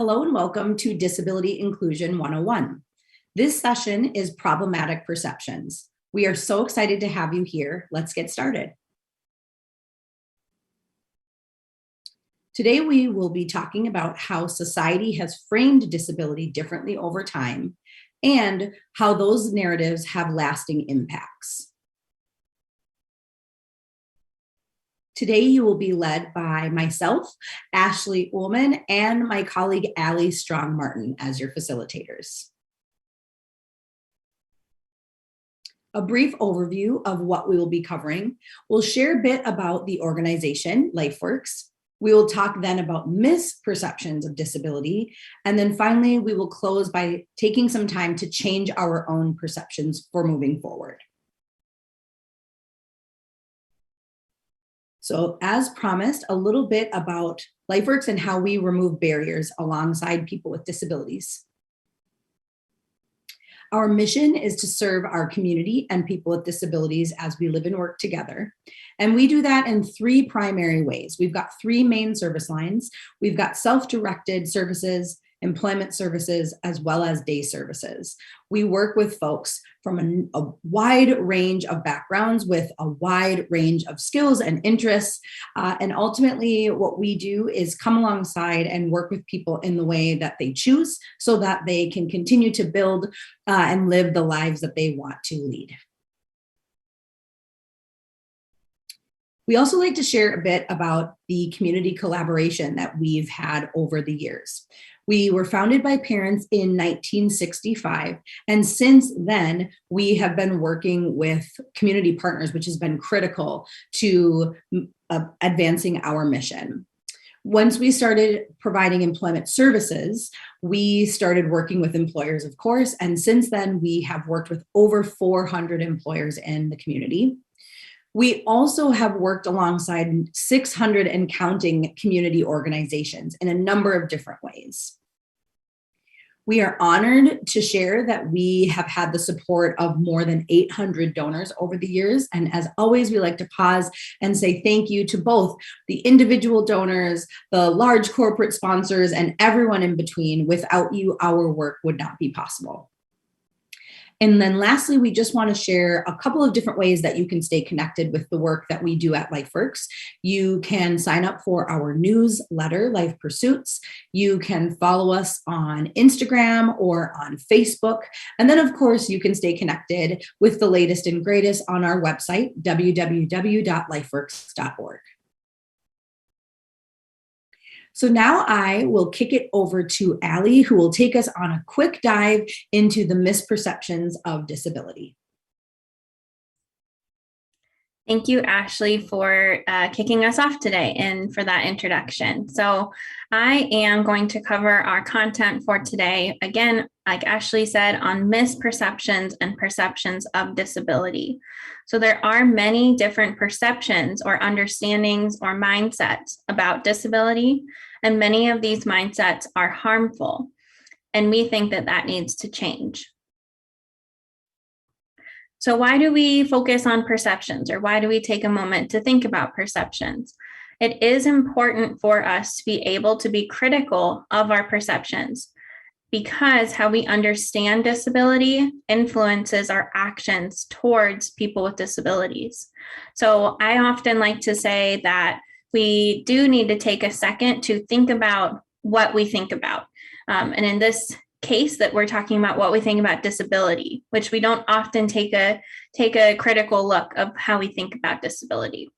Hello and welcome to Disability Inclusion 101. This session is Problematic Perceptions. We are so excited to have you here. Let's get started. Today we will be talking about how society has framed disability differently over time and how those narratives have lasting impacts. Today, you will be led by myself, Ashley Ullman, and my colleague, Allie Strong-Martin as your facilitators. A brief overview of what we will be covering. We'll share a bit about the organization, LifeWorks. We will talk then about misperceptions of disability. And then finally, we will close by taking some time to change our own perceptions for moving forward. So as promised, a little bit about LifeWorks and how we remove barriers alongside people with disabilities. Our mission is to serve our community and people with disabilities as we live and work together. And we do that in three primary ways. We've got three main service lines. We've got self-directed services, employment services, as well as day services. We work with folks from a wide range of backgrounds with a wide range of skills and interests. And ultimately, what we do is come alongside and work with people in the way that they choose so that they can continue to build and live the lives that they want to lead. We also like to share a bit about the community collaboration that we've had over the years. We were founded by parents in 1965, and since then, we have been working with community partners, which has been critical to advancing our mission. Once we started providing employment services, we started working with employers, of course, and since then, we have worked with over 400 employers in the community. We also have worked alongside 600 and counting community organizations in a number of different ways. We are honored to share that we have had the support of more than 800 donors over the years. And as always, we like to pause and say thank you to both the individual donors, the large corporate sponsors, and everyone in between. Without you, our work would not be possible. And then lastly, we just want to share a couple of different ways that you can stay connected with the work that we do at LifeWorks. You can sign up for our newsletter, Life Pursuits. You can follow us on Instagram or on Facebook. And then, of course, you can stay connected with the latest and greatest on our website, www.lifeworks.org. So now I will kick it over to Allie, who will take us on a quick dive into the misperceptions of disability. Thank you, Ashley, for kicking us off today and for that introduction. So I am going to cover our content for today, again, like Ashley said, on misperceptions and perceptions of disability. So there are many different perceptions or understandings or mindsets about disability, and many of these mindsets are harmful, and we think that that needs to change. So why do we focus on perceptions, or why do we take a moment to think about perceptions? It is important for us to be able to be critical of our perceptions, because how we understand disability influences our actions towards people with disabilities. So I often like to say that we do need to take a second to think about what we think about. And in this case that we're talking about, what we think about disability, which we don't often take a critical look of how we think about disability.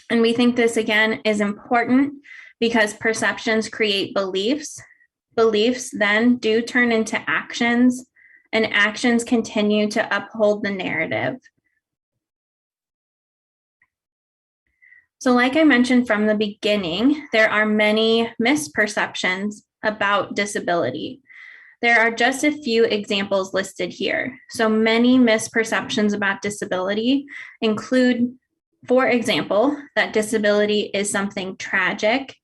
And we think this, again, is important because perceptions create beliefs. Beliefs then do turn into actions, and actions continue to uphold the narrative. So like I mentioned from the beginning, there are many misperceptions about disability. There are just a few examples listed here. So many misperceptions about disability include, for example, that disability is something tragic.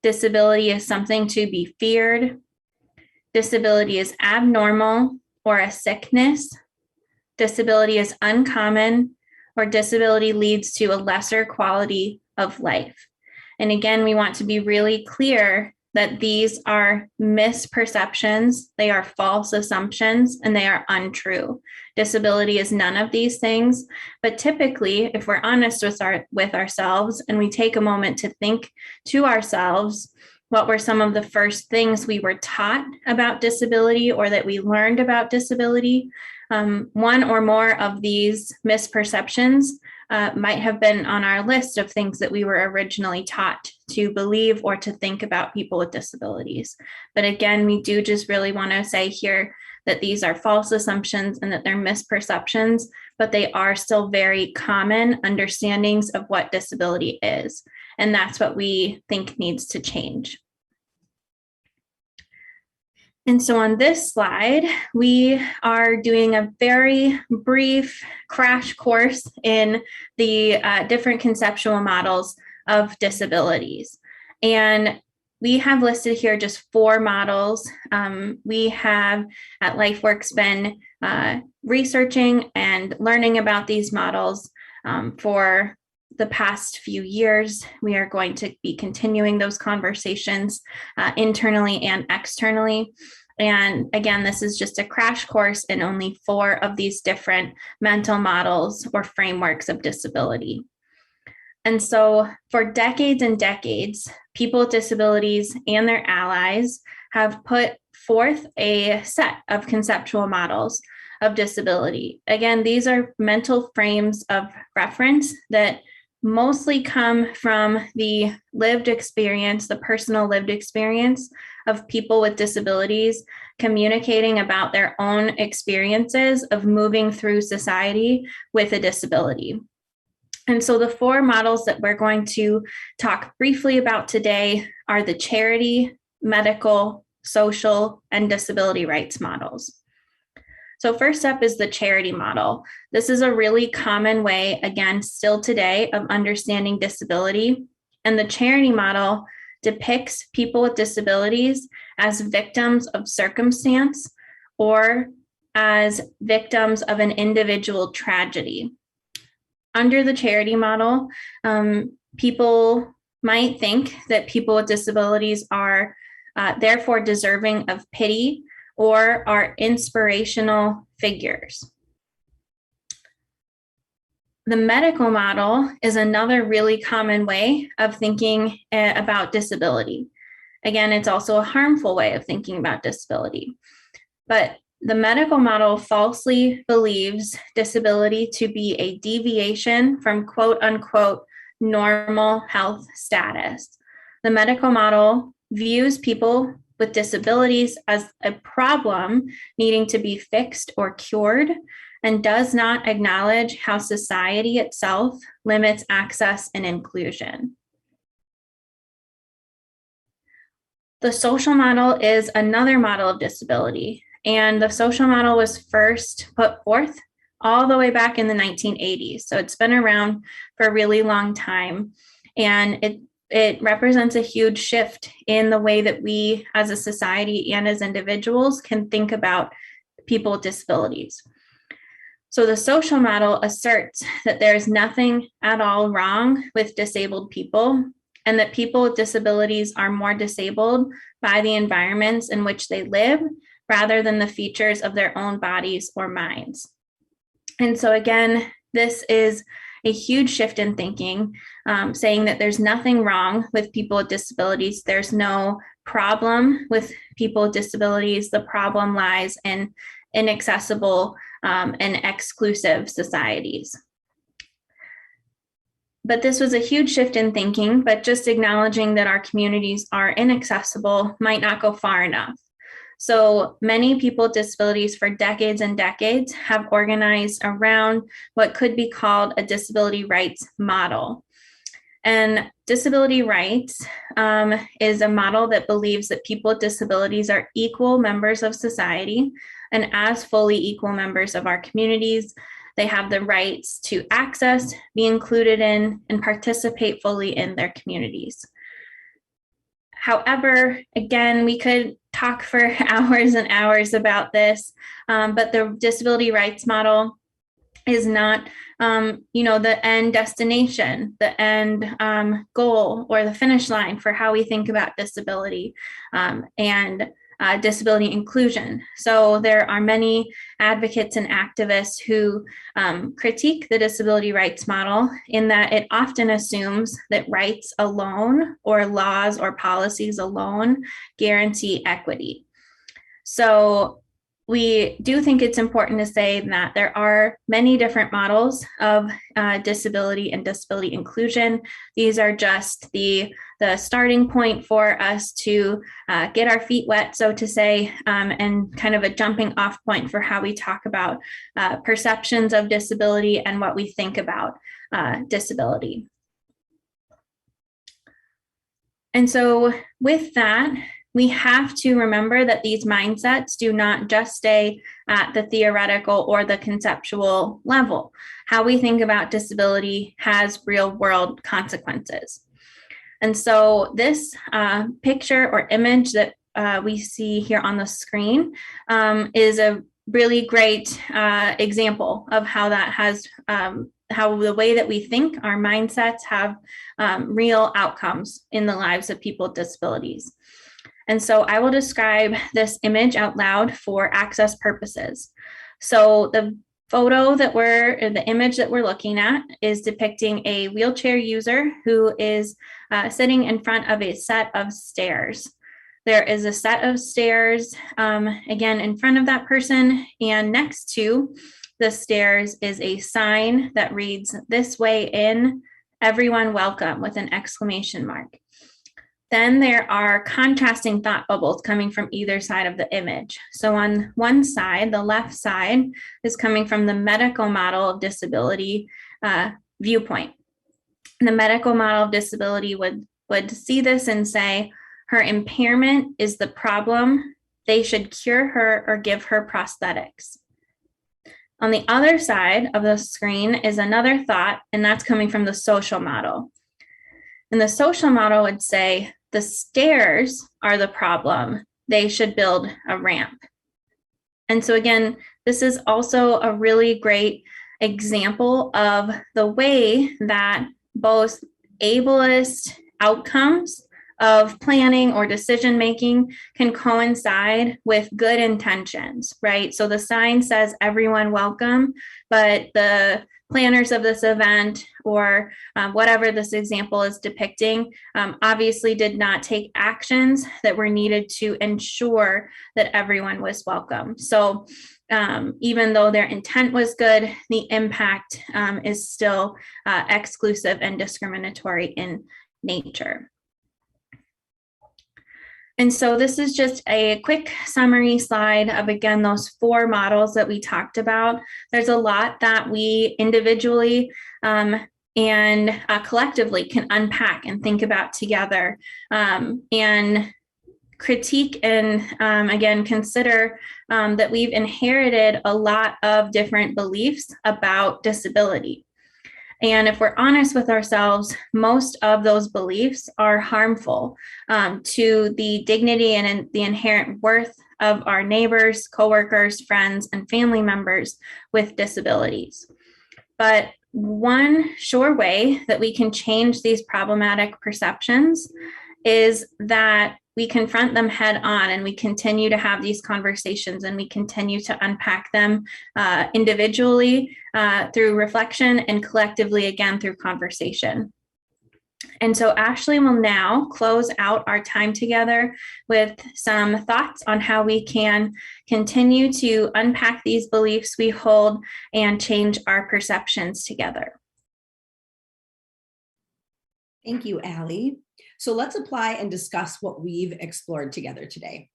Disability is something to be feared. Disability is abnormal or a sickness. Disability is uncommon, or disability leads to a lesser quality of life. And again, we want to be really clear that these are misperceptions, they are false assumptions, and they are untrue. Disability is none of these things, but typically, if we're honest with ourselves and we take a moment to think to ourselves, what were some of the first things we were taught about disability or that we learned about disability? One or more of these misperceptions might have been on our list of things that we were originally taught to believe or to think about people with disabilities. But again, we do just really want to say here that these are false assumptions and that they're misperceptions, but they are still very common understandings of what disability is. And that's what we think needs to change. And so on this slide, we are doing a very brief crash course in the different conceptual models of disabilities. And we have listed here just 4 models. We have at LifeWorks been researching and learning about these models for the past few years. We are going to be continuing those conversations internally and externally. And again, this is just a crash course in only 4 of these different mental models or frameworks of disability. And so for decades and decades, people with disabilities and their allies have put forth a set of conceptual models of disability. Again, these are mental frames of reference that mostly come from the lived experience, the personal lived experience of people with disabilities communicating about their own experiences of moving through society with a disability. And so the 4 models that we're going to talk briefly about today are the charity, medical, social, and disability rights models. So first up is the charity model. This is a really common way, again, still today, of understanding disability. And the charity model depicts people with disabilities as victims of circumstance or as victims of an individual tragedy. Under the charity model, people might think that people with disabilities are therefore deserving of pity or are inspirational figures. The medical model is another really common way of thinking about disability. Again, it's also a harmful way of thinking about disability. But the medical model falsely believes disability to be a deviation from quote unquote normal health status. The medical model views people with disabilities as a problem needing to be fixed or cured, and does not acknowledge how society itself limits access and inclusion. The social model is another model of disability, and the social model was first put forth all the way back in the 1980s. So it's been around for a really long time, and it represents a huge shift in the way that we as a society and as individuals can think about people with disabilities. So the social model asserts that there's nothing at all wrong with disabled people, and that people with disabilities are more disabled by the environments in which they live rather than the features of their own bodies or minds. And so again, this is a huge shift in thinking, saying that there's nothing wrong with people with disabilities. There's no problem with people with disabilities. The problem lies in inaccessible and exclusive societies. But this was a huge shift in thinking, but just acknowledging that our communities are inaccessible might not go far enough. So many people with disabilities for decades and decades have organized around what could be called a disability rights model. And disability rights is a model that believes that people with disabilities are equal members of society, and as fully equal members of our communities, they have the rights to access, be included in, and participate fully in their communities. However, again, we could talk for hours and hours about this, but the disability rights model is not, the end destination, the end goal, or the finish line for how we think about disability and disability inclusion. So there are many advocates and activists who critique the disability rights model in that it often assumes that rights alone or laws or policies alone guarantee equity. So we do think it's important to say that there are many different models of disability and disability inclusion. These are just the starting point for us to get our feet wet, so to say, and kind of a jumping off point for how we talk about perceptions of disability and what we think about disability. And so with that, we have to remember that these mindsets do not just stay at the theoretical or the conceptual level. How we think about disability has real world consequences. And so this picture or image that we see here on the screen is a really great example of how that has how the way that we think, our mindsets have real outcomes in the lives of people with disabilities. And so I will describe this image out loud for access purposes. So the image that we're looking at is depicting a wheelchair user who is sitting in front of a set of stairs. There is a set of stairs, again, in front of that person, and next to the stairs is a sign that reads, "This way in, everyone welcome," with an exclamation mark. Then there are contrasting thought bubbles coming from either side of the image. So on one side, the left side, is coming from the medical model of disability viewpoint. The medical model of disability would see this and say, her impairment is the problem. They should cure her or give her prosthetics. On the other side of the screen is another thought, and that's coming from the social model. And the social model would say, the stairs are the problem. They should build a ramp. And so again, this is also a really great example of the way that both ableist outcomes of planning or decision making can coincide with good intentions, right? So the sign says everyone welcome, but the planners of this event or whatever this example is depicting obviously did not take actions that were needed to ensure that everyone was welcome. So even though their intent was good, the impact is still exclusive and discriminatory in nature. And so this is just a quick summary slide of, again, those 4 models that we talked about. There's a lot that we individually and collectively can unpack and think about together and critique and, again, consider that we've inherited a lot of different beliefs about disability. And if we're honest with ourselves, most of those beliefs are harmful to the dignity and the inherent worth of our neighbors, coworkers, friends, and family members with disabilities. But one sure way that we can change these problematic perceptions is that we confront them head on and we continue to have these conversations and we continue to unpack them individually through reflection and collectively, again, through conversation. And so Ashley will now close out our time together with some thoughts on how we can continue to unpack these beliefs we hold and change our perceptions together. Thank you, Allie. So let's apply and discuss what we've explored together today.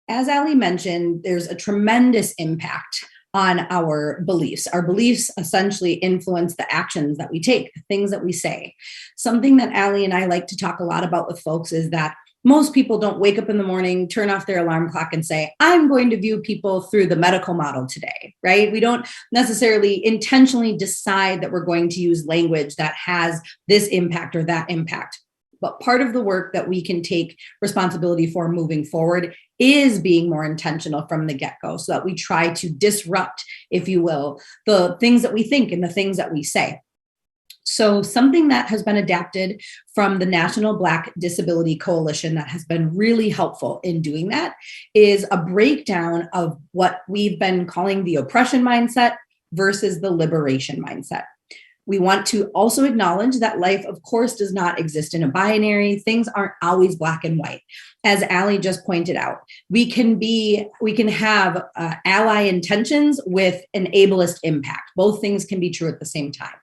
As Allie mentioned, there's a tremendous impact on our beliefs. Our beliefs essentially influence the actions that we take, the things that we say. Something that Allie and I like to talk a lot about with folks is that most people don't wake up in the morning, turn off their alarm clock and say, I'm going to view people through the medical model today, right? We don't necessarily intentionally decide that we're going to use language that has this impact or that impact. But part of the work that we can take responsibility for moving forward is being more intentional from the get-go, so that we try to disrupt, if you will, the things that we think and the things that we say. So something that has been adapted from the National Black Disability Coalition that has been really helpful in doing that is a breakdown of what we've been calling the oppression mindset versus the liberation mindset. We want to also acknowledge that life, of course, does not exist in a binary. Things aren't always black and white. As Allie just pointed out, we can have ally intentions with an ableist impact. Both things can be true at the same time.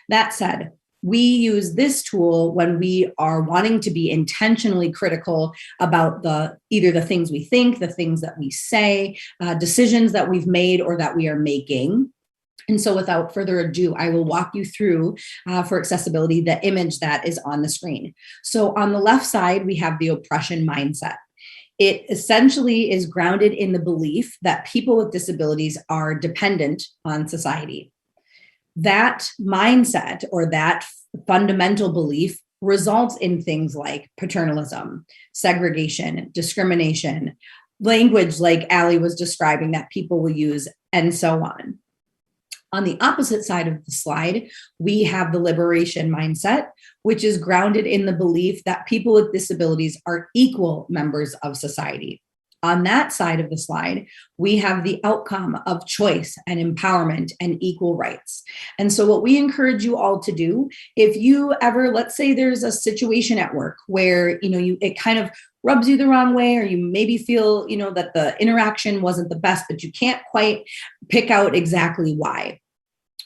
That said, we use this tool when we are wanting to be intentionally critical about either the things we think, the things that we say, decisions that we've made or that we are making. And so without further ado, I will walk you through, for accessibility, the image that is on the screen. So on the left side, we have the oppression mindset. It essentially is grounded in the belief that people with disabilities are dependent on society. That mindset or that fundamental belief results in things like paternalism, segregation, discrimination, language like Allie was describing that people will use, and so on. On the opposite side of the slide, we have the liberation mindset, which is grounded in the belief that people with disabilities are equal members of society. On that side of the slide, we have the outcome of choice and empowerment and equal rights. And so what we encourage you all to do, if you ever, let's say there's a situation at work where, it kind of rubs you the wrong way, or you maybe feel, that the interaction wasn't the best, but you can't quite pick out exactly why.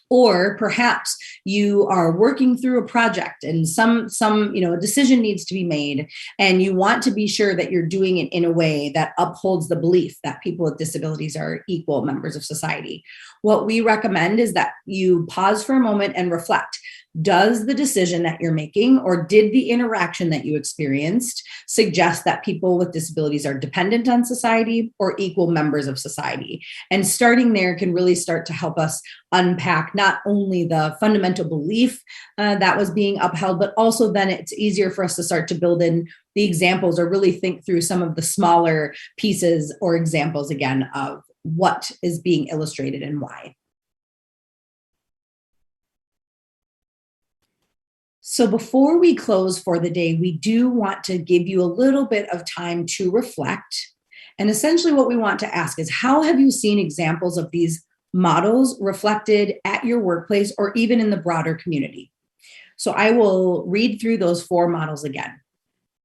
Or perhaps you are working through a project and some a decision needs to be made, and you want to be sure that you're doing it in a way that upholds the belief that people with disabilities are equal members of society. What we recommend is that you pause for a moment and reflect. Does the decision that you're making, or did the interaction that you experienced, suggest that people with disabilities are dependent on society or equal members of society? And starting there can really start to help us unpack not only the fundamental belief that was being upheld, but also then it's easier for us to start to build in the examples or really think through some of the smaller pieces or examples again of what is being illustrated and why. So before we close for the day, we do want to give you a little bit of time to reflect. And essentially what we want to ask is, how have you seen examples of these models reflected at your workplace or even in the broader community? So I will read through those 4 models again.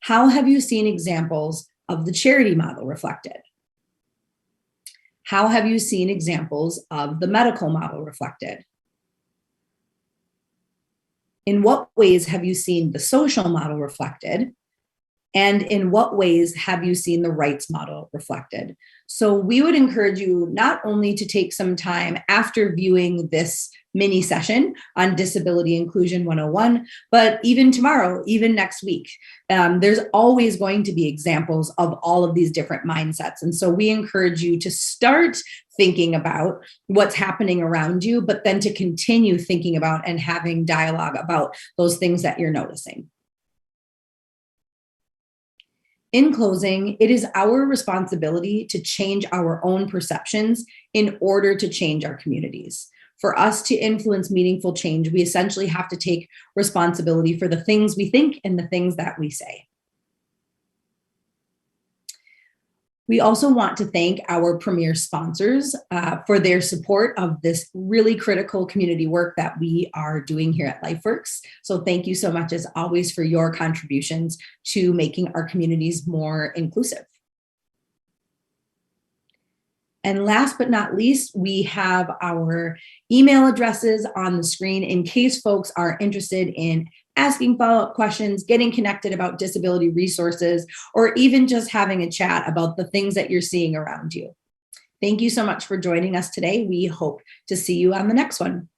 How have you seen examples of the charity model reflected? How have you seen examples of the medical model reflected? In what ways have you seen the social model reflected? And in what ways have you seen the rights model reflected? So we would encourage you not only to take some time after viewing this mini session on Disability Inclusion 101, but even tomorrow, even next week. There's always going to be examples of all of these different mindsets. And so we encourage you to start thinking about what's happening around you, but then to continue thinking about and having dialogue about those things that you're noticing. In closing, it is our responsibility to change our own perceptions in order to change our communities. For us to influence meaningful change, we essentially have to take responsibility for the things we think and the things that we say. We also want to thank our premier sponsors for their support of this really critical community work that we are doing here at LifeWorks. So thank you so much, as always, for your contributions to making our communities more inclusive. And last but not least, we have our email addresses on the screen in case folks are interested in asking follow-up questions, getting connected about disability resources, or even just having a chat about the things that you're seeing around you. Thank you so much for joining us today. We hope to see you on the next one.